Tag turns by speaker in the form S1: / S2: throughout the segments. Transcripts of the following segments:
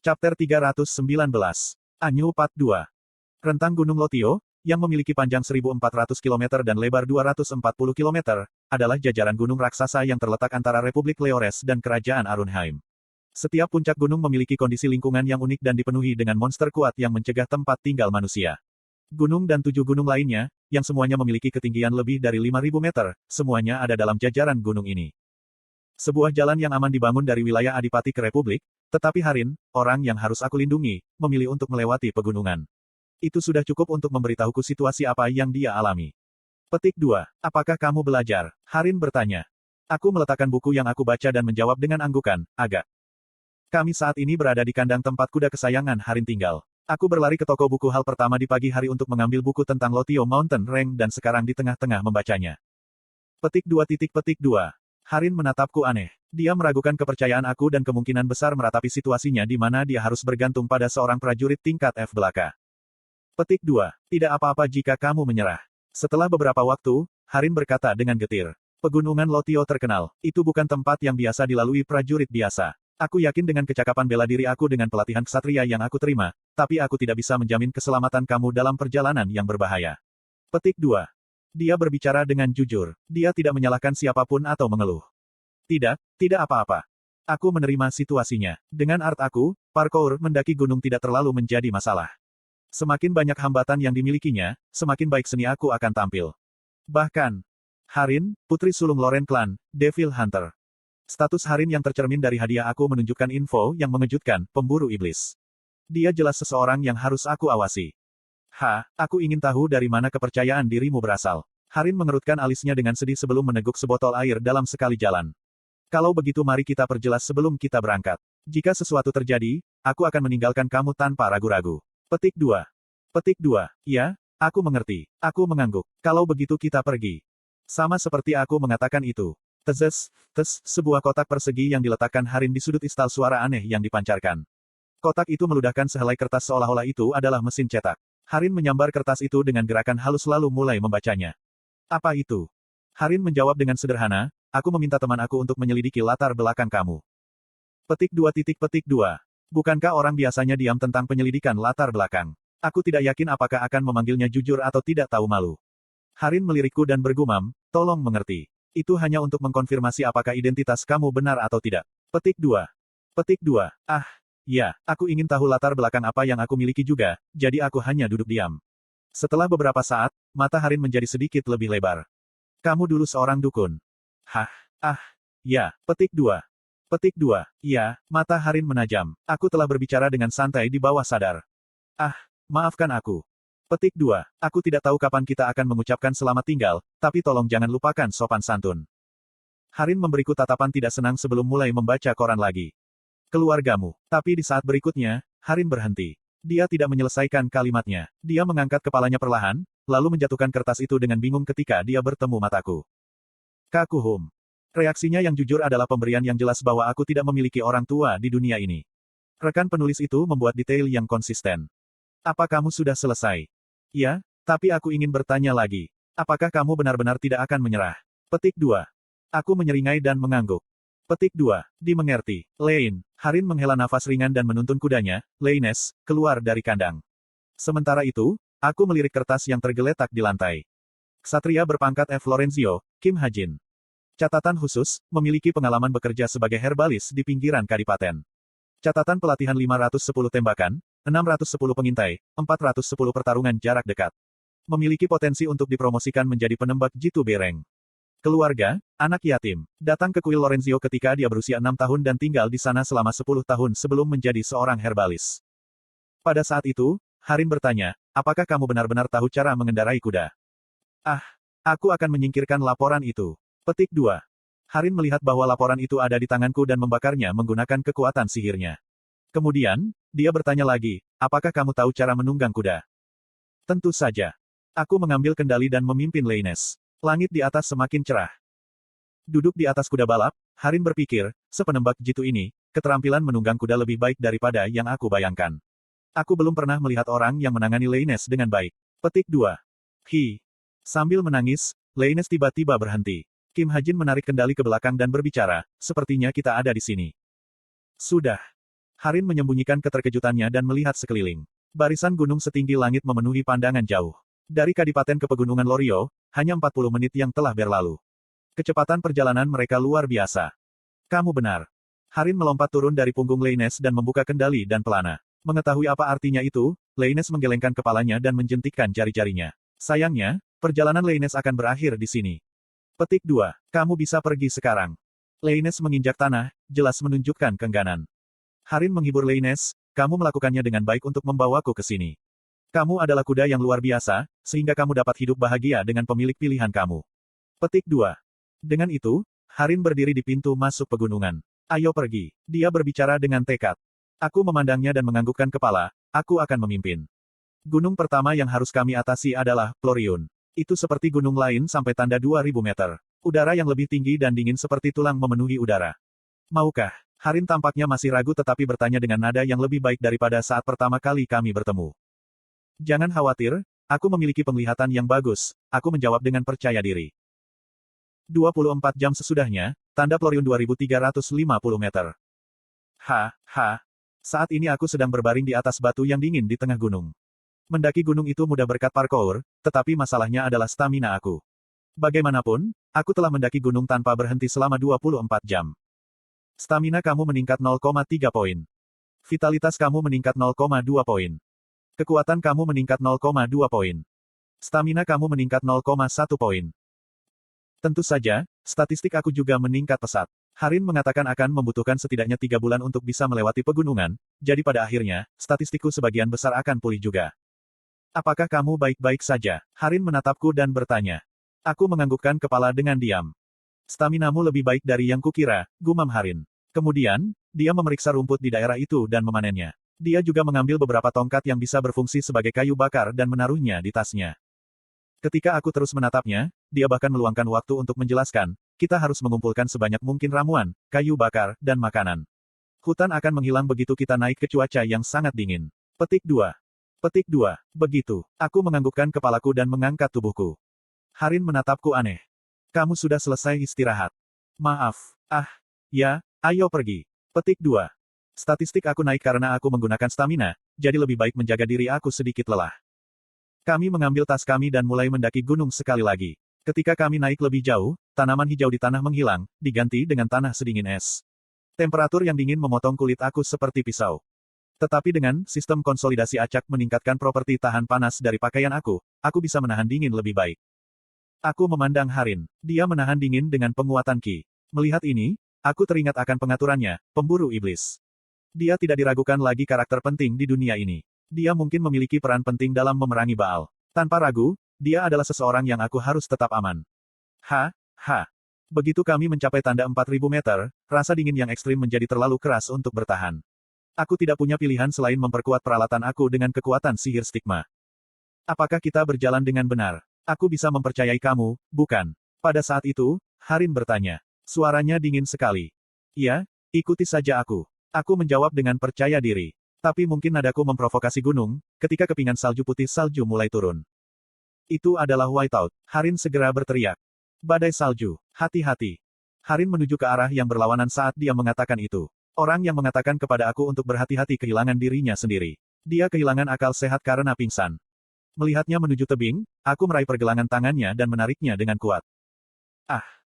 S1: Chapter 319. Anyu Part 2. Rentang Gunung Lotio, yang memiliki panjang 1.400 km dan lebar 240 km, adalah jajaran gunung raksasa yang terletak antara Republik Leores dan Kerajaan Arunheim. Setiap puncak gunung memiliki kondisi lingkungan yang unik dan dipenuhi dengan monster kuat yang mencegah tempat tinggal manusia. Gunung dan 7 gunung lainnya, yang semuanya memiliki ketinggian lebih dari 5.000 meter, semuanya ada dalam jajaran gunung ini. Sebuah jalan yang aman dibangun dari wilayah Adipati ke Republik, tetapi Harin, orang yang harus aku lindungi, memilih untuk melewati pegunungan. Itu sudah cukup untuk memberitahuku situasi apa yang dia alami. Petik 2. Apakah kamu belajar? Harin bertanya. Aku meletakkan buku yang aku baca dan menjawab dengan anggukan, agak. Kami saat ini berada di kandang tempat kuda kesayangan Harin tinggal. Aku berlari ke toko buku hal pertama di pagi hari untuk mengambil buku tentang Lotio Mountain Range dan sekarang di tengah-tengah membacanya. Petik 2. Harin menatapku aneh. Dia meragukan kepercayaan aku dan kemungkinan besar meratapi situasinya di mana dia harus bergantung pada seorang prajurit tingkat F belaka. Petik 2. Tidak apa-apa jika kamu menyerah. Setelah beberapa waktu, Harin berkata dengan getir. Pegunungan Lotio terkenal. Itu bukan tempat yang biasa dilalui prajurit biasa. Aku yakin dengan kecakapan bela diri aku dengan pelatihan ksatria yang aku terima, tapi aku tidak bisa menjamin keselamatan kamu dalam perjalanan yang berbahaya. Petik 2. Dia berbicara dengan jujur. Dia tidak menyalahkan siapapun atau mengeluh. Tidak apa-apa. Aku menerima situasinya. Dengan art aku, parkour mendaki gunung tidak terlalu menjadi masalah. Semakin banyak hambatan yang dimilikinya, semakin baik seni aku akan tampil. Bahkan, Harin, putri sulung Loren Clan, Devil Hunter. Status Harin yang tercermin dari hadiah aku menunjukkan info yang mengejutkan, pemburu iblis. Dia jelas seseorang yang harus aku awasi. Aku ingin tahu dari mana kepercayaan dirimu berasal. Harin mengerutkan alisnya dengan sedih sebelum meneguk sebotol air dalam sekali jalan. Kalau begitu mari kita perjelas sebelum kita berangkat. Jika sesuatu terjadi, aku akan meninggalkan kamu tanpa ragu-ragu. Petik 2. Ya, aku mengerti. Aku mengangguk. Kalau begitu kita pergi. Sama seperti aku mengatakan itu. Sebuah kotak persegi yang diletakkan Harin di sudut istal suara aneh yang dipancarkan. Kotak itu meludahkan sehelai kertas seolah-olah itu adalah mesin cetak. Harin menyambar kertas itu dengan gerakan halus lalu mulai membacanya. Apa itu? Harin menjawab dengan sederhana, aku meminta teman aku untuk menyelidiki latar belakang kamu. Petik 2. Bukankah orang biasanya diam tentang penyelidikan latar belakang? Aku tidak yakin apakah akan memanggilnya jujur atau tidak tahu malu. Harin melirikku dan bergumam, tolong mengerti. Itu hanya untuk mengkonfirmasi apakah identitas kamu benar atau tidak. Petik 2. Ya, aku ingin tahu latar belakang apa yang aku miliki juga, jadi aku hanya duduk diam. Setelah beberapa saat, mata Harin menjadi sedikit lebih lebar. Kamu dulu seorang dukun. Ya, petik 2. Ya, mata Harin menajam. Aku telah berbicara dengan santai di bawah sadar. Maafkan aku. Petik 2. Aku tidak tahu kapan kita akan mengucapkan selamat tinggal, tapi tolong jangan lupakan sopan santun. Harin memberiku tatapan tidak senang sebelum mulai membaca koran lagi. Keluargamu. Tapi di saat berikutnya, Harin berhenti. Dia tidak menyelesaikan kalimatnya. Dia mengangkat kepalanya perlahan, lalu menjatuhkan kertas itu dengan bingung ketika dia bertemu mataku. Kakuhum. Reaksinya yang jujur adalah pemberian yang jelas bahwa aku tidak memiliki orang tua di dunia ini. Rekan penulis itu membuat detail yang konsisten. Apa kamu sudah selesai? Ya, tapi aku ingin bertanya lagi. Apakah kamu benar-benar tidak akan menyerah? Petik 2. Aku menyeringai dan mengangguk. Petik 2. Dimengerti. Lane. Harin menghela nafas ringan dan menuntun kudanya, Lanes, keluar dari kandang. Sementara itu, aku melirik kertas yang tergeletak di lantai. Ksatria berpangkat F. Lorenzio, Kim Hajin. Catatan khusus, memiliki pengalaman bekerja sebagai herbalis di pinggiran Kadipaten. Catatan pelatihan 510 tembakan, 610 pengintai, 410 pertarungan jarak dekat. Memiliki potensi untuk dipromosikan menjadi penembak jitu bereng. Keluarga, anak yatim, datang ke kuil Lorenzio ketika dia berusia 6 tahun dan tinggal di sana selama 10 tahun sebelum menjadi seorang herbalis. Pada saat itu, Harin bertanya, apakah kamu benar-benar tahu cara mengendarai kuda? Aku akan menyingkirkan laporan itu. Petik 2. Harin melihat bahwa laporan itu ada di tanganku dan membakarnya menggunakan kekuatan sihirnya. Kemudian, dia bertanya lagi, apakah kamu tahu cara menunggang kuda? Tentu saja. Aku mengambil kendali dan memimpin Lanes. Langit di atas semakin cerah. Duduk di atas kuda balap, Harin berpikir, sepenembak jitu ini, keterampilan menunggang kuda lebih baik daripada yang aku bayangkan. Aku belum pernah melihat orang yang menangani Lanes dengan baik. Petik 2. Sambil menangis, Lanes tiba-tiba berhenti. Kim Hajin menarik kendali ke belakang dan berbicara, sepertinya kita ada di sini. Sudah. Harin menyembunyikan keterkejutannya dan melihat sekeliling. Barisan gunung setinggi langit memenuhi pandangan jauh. Dari Kadipaten ke Pegunungan Lorio, hanya 40 menit yang telah berlalu. Kecepatan perjalanan mereka luar biasa. Kamu benar. Harin melompat turun dari punggung Leines dan membuka kendali dan pelana. Mengetahui apa artinya itu, Leines menggelengkan kepalanya dan menjentikkan jari-jarinya. Sayangnya, perjalanan Leines akan berakhir di sini. Petik 2. Kamu bisa pergi sekarang. Leines menginjak tanah, jelas menunjukkan keengganan. Harin menghibur Leines, kamu melakukannya dengan baik untuk membawaku ke sini. Kamu adalah kuda yang luar biasa, sehingga kamu dapat hidup bahagia dengan pemilik pilihan kamu. Petik 2. Dengan itu, Harin berdiri di pintu masuk pegunungan. Ayo pergi. Dia berbicara dengan tekad. Aku memandangnya dan menganggukkan kepala, aku akan memimpin. Gunung pertama yang harus kami atasi adalah Ploriun. Itu seperti gunung lain sampai tanda 2000 meter. Udara yang lebih tinggi dan dingin seperti tulang memenuhi udara. Maukah? Harin tampaknya masih ragu tetapi bertanya dengan nada yang lebih baik daripada saat pertama kali kami bertemu. Jangan khawatir, aku memiliki penglihatan yang bagus, aku menjawab dengan percaya diri. 24 jam sesudahnya, tanda Ploriun 2350 meter. Saat ini aku sedang berbaring di atas batu yang dingin di tengah gunung. Mendaki gunung itu mudah berkat parkour, tetapi masalahnya adalah stamina aku. Bagaimanapun, aku telah mendaki gunung tanpa berhenti selama 24 jam. Stamina kamu meningkat 0,3 poin. Vitalitas kamu meningkat 0,2 poin. Kekuatan kamu meningkat 0,2 poin. Stamina kamu meningkat 0,1 poin. Tentu saja, statistik aku juga meningkat pesat. Harin mengatakan akan membutuhkan setidaknya 3 bulan untuk bisa melewati pegunungan, jadi pada akhirnya, statistikku sebagian besar akan pulih juga. Apakah kamu baik-baik saja? Harin menatapku dan bertanya. Aku menganggukkan kepala dengan diam. Staminamu lebih baik dari yang kukira, gumam Harin. Kemudian, dia memeriksa rumput di daerah itu dan memanennya. Dia juga mengambil beberapa tongkat yang bisa berfungsi sebagai kayu bakar dan menaruhnya di tasnya. Ketika aku terus menatapnya, dia bahkan meluangkan waktu untuk menjelaskan, kita harus mengumpulkan sebanyak mungkin ramuan, kayu bakar, dan makanan. Hutan akan menghilang begitu kita naik ke cuaca yang sangat dingin. Petik 2. Petik 2. Begitu. Aku menganggukkan kepalaku dan mengangkat tubuhku. Harin menatapku aneh. Kamu sudah selesai istirahat. Maaf. Ya, ayo pergi. Petik 2. Statistik aku naik karena aku menggunakan stamina, jadi lebih baik menjaga diri aku sedikit lelah. Kami mengambil tas kami dan mulai mendaki gunung sekali lagi. Ketika kami naik lebih jauh, tanaman hijau di tanah menghilang, diganti dengan tanah sedingin es. Temperatur yang dingin memotong kulit aku seperti pisau. Tetapi dengan sistem konsolidasi acak meningkatkan properti tahan panas dari pakaian aku bisa menahan dingin lebih baik. Aku memandang Harin. Dia menahan dingin dengan penguatan Ki. Melihat ini, aku teringat akan pengaturannya, pemburu iblis. Dia tidak diragukan lagi karakter penting di dunia ini. Dia mungkin memiliki peran penting dalam memerangi Baal. Tanpa ragu, dia adalah seseorang yang aku harus tetap aman. Begitu kami mencapai tanda 4000 meter, rasa dingin yang ekstrim menjadi terlalu keras untuk bertahan. Aku tidak punya pilihan selain memperkuat peralatan aku dengan kekuatan sihir stigma. Apakah kita berjalan dengan benar? Aku bisa mempercayai kamu, bukan? Pada saat itu, Harin bertanya. Suaranya dingin sekali. Iya, ikuti saja aku. Aku menjawab dengan percaya diri. Tapi mungkin nadaku memprovokasi gunung, ketika kepingan salju putih salju mulai turun. Itu adalah whiteout. Harin segera berteriak. Badai salju. Hati-hati. Harin menuju ke arah yang berlawanan saat dia mengatakan itu. Orang yang mengatakan kepada aku untuk berhati-hati kehilangan dirinya sendiri. Dia kehilangan akal sehat karena pingsan. Melihatnya menuju tebing, aku meraih pergelangan tangannya dan menariknya dengan kuat.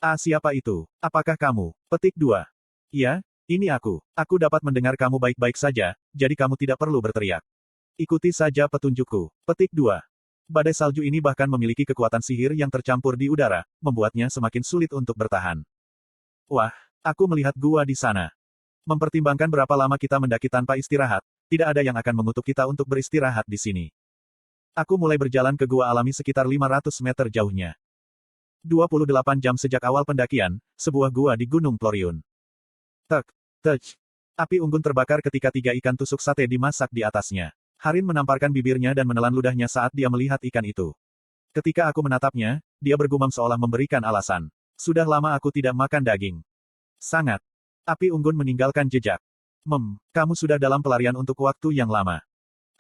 S1: Siapa itu? Apakah kamu? Petik 2. Iya, ini aku. Aku dapat mendengar kamu baik-baik saja, jadi kamu tidak perlu berteriak. Ikuti saja petunjukku. Petik 2. Badai salju ini bahkan memiliki kekuatan sihir yang tercampur di udara, membuatnya semakin sulit untuk bertahan. Wah, aku melihat gua di sana. Mempertimbangkan berapa lama kita mendaki tanpa istirahat, tidak ada yang akan mengutuk kita untuk beristirahat di sini. Aku mulai berjalan ke gua alami sekitar 500 meter jauhnya. 28 jam sejak awal pendakian, sebuah gua di Gunung Ploriun. Api unggun terbakar ketika 3 ikan tusuk sate dimasak di atasnya. Harin menamparkan bibirnya dan menelan ludahnya saat dia melihat ikan itu. Ketika aku menatapnya, dia bergumam seolah memberikan alasan. Sudah lama aku tidak makan daging. Sangat. Api unggun meninggalkan jejak. Kamu sudah dalam pelarian untuk waktu yang lama.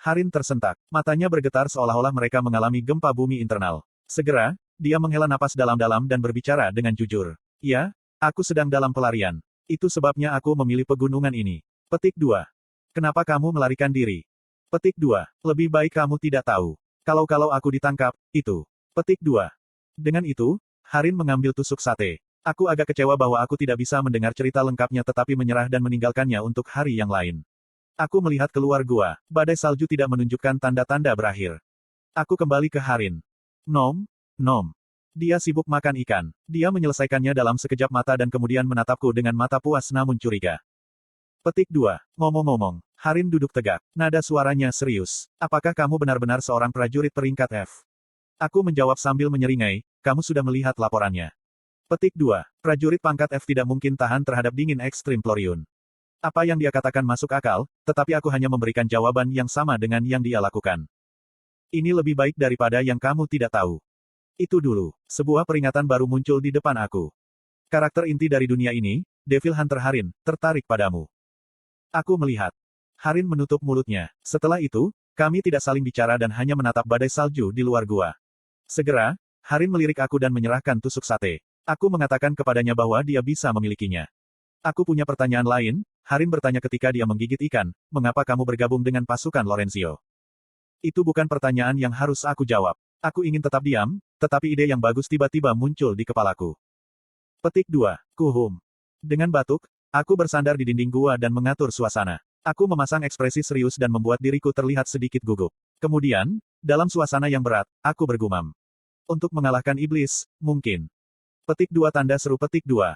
S1: Harin tersentak. Matanya bergetar seolah-olah mereka mengalami gempa bumi internal. Segera, dia menghela napas dalam-dalam dan berbicara dengan jujur. Ya, aku sedang dalam pelarian. Itu sebabnya aku memilih pegunungan ini. Petik 2. Kenapa kamu melarikan diri? Petik 2. Lebih baik kamu tidak tahu. Kalau aku ditangkap, itu. Petik 2. Dengan itu, Harin mengambil tusuk sate. Aku agak kecewa bahwa aku tidak bisa mendengar cerita lengkapnya tetapi menyerah dan meninggalkannya untuk hari yang lain. Aku melihat keluar gua. Badai salju tidak menunjukkan tanda-tanda berakhir. Aku kembali ke Harin. Nom. Dia sibuk makan ikan. Dia menyelesaikannya dalam sekejap mata dan kemudian menatapku dengan mata puas namun curiga. Petik 2. Ngomong-ngomong, Harin duduk tegak. Nada suaranya serius. Apakah kamu benar-benar seorang prajurit peringkat F? Aku menjawab sambil menyeringai, kamu sudah melihat laporannya. Petik 2. Prajurit pangkat F tidak mungkin tahan terhadap dingin ekstrim Floriun. Apa yang dia katakan masuk akal, tetapi aku hanya memberikan jawaban yang sama dengan yang dia lakukan. Ini lebih baik daripada yang kamu tidak tahu. Itu dulu. Sebuah peringatan baru muncul di depan aku. Karakter inti dari dunia ini, Devil Hunter Harin, tertarik padamu. Aku melihat. Harin menutup mulutnya. Setelah itu, kami tidak saling bicara dan hanya menatap badai salju di luar gua. Segera, Harin melirik aku dan menyerahkan tusuk sate. Aku mengatakan kepadanya bahwa dia bisa memilikinya. Aku punya pertanyaan lain, Harin bertanya ketika dia menggigit ikan, mengapa kamu bergabung dengan pasukan Lorenzio? Itu bukan pertanyaan yang harus aku jawab. Aku ingin tetap diam, tetapi ide yang bagus tiba-tiba muncul di kepalaku. Petik 2. Kuhum. Dengan batuk, aku bersandar di dinding gua dan mengatur suasana. Aku memasang ekspresi serius dan membuat diriku terlihat sedikit gugup. Kemudian, dalam suasana yang berat, aku bergumam. Untuk mengalahkan iblis, mungkin. Petik 2 tanda seru petik 2.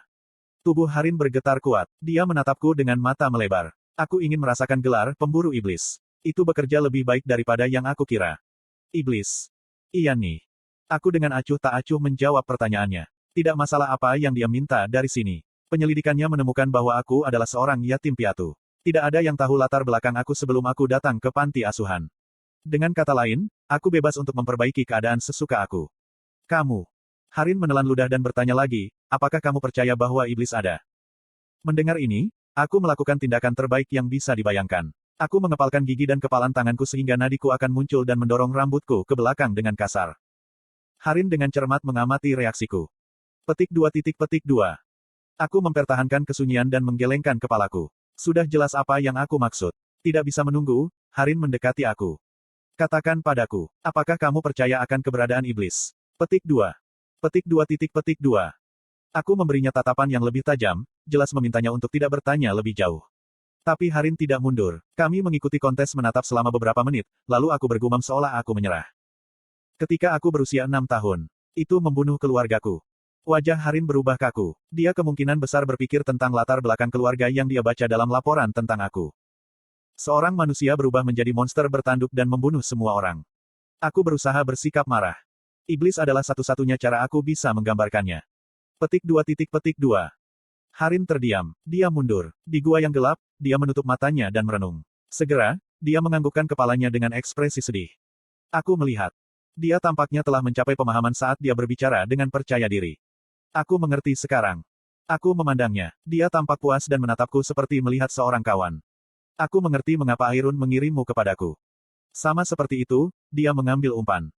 S1: Tubuh Harin bergetar kuat. Dia menatapku dengan mata melebar. Aku ingin merasakan gelar pemburu iblis. Itu bekerja lebih baik daripada yang aku kira. Iblis. Iya nih. Aku dengan acuh tak acuh menjawab pertanyaannya. Tidak masalah apa yang dia minta dari sini. Penyelidikannya menemukan bahwa aku adalah seorang yatim piatu. Tidak ada yang tahu latar belakang aku sebelum aku datang ke panti asuhan. Dengan kata lain, aku bebas untuk memperbaiki keadaan sesuka aku. Kamu. Harin menelan ludah dan bertanya lagi, apakah kamu percaya bahwa iblis ada? Mendengar ini, aku melakukan tindakan terbaik yang bisa dibayangkan. Aku mengepalkan gigi dan kepalan tanganku sehingga nadiku akan muncul dan mendorong rambutku ke belakang dengan kasar. Harin dengan cermat mengamati reaksiku. Petik 2. Aku mempertahankan kesunyian dan menggelengkan kepalaku. Sudah jelas apa yang aku maksud. Tidak bisa menunggu, Harin mendekati aku. Katakan padaku, apakah kamu percaya akan keberadaan iblis? Petik 2. Petik 2. Aku memberinya tatapan yang lebih tajam, jelas memintanya untuk tidak bertanya lebih jauh. Tapi Harin tidak mundur. Kami mengikuti kontes menatap selama beberapa menit, lalu aku bergumam seolah aku menyerah. Ketika aku berusia 6 tahun, itu membunuh keluargaku. Wajah Harin berubah kaku. Dia kemungkinan besar berpikir tentang latar belakang keluarga yang dia baca dalam laporan tentang aku. Seorang manusia berubah menjadi monster bertanduk dan membunuh semua orang. Aku berusaha bersikap marah. Iblis adalah satu-satunya cara aku bisa menggambarkannya. Petik 2. Harin terdiam. Dia mundur. Di gua yang gelap, dia menutup matanya dan merenung. Segera, dia menganggukkan kepalanya dengan ekspresi sedih. Aku melihat. Dia tampaknya telah mencapai pemahaman saat dia berbicara dengan percaya diri. Aku mengerti sekarang. Aku memandangnya. Dia tampak puas dan menatapku seperti melihat seorang kawan. Aku mengerti mengapa Airun mengirimmu kepadaku. Sama seperti itu, dia mengambil umpan.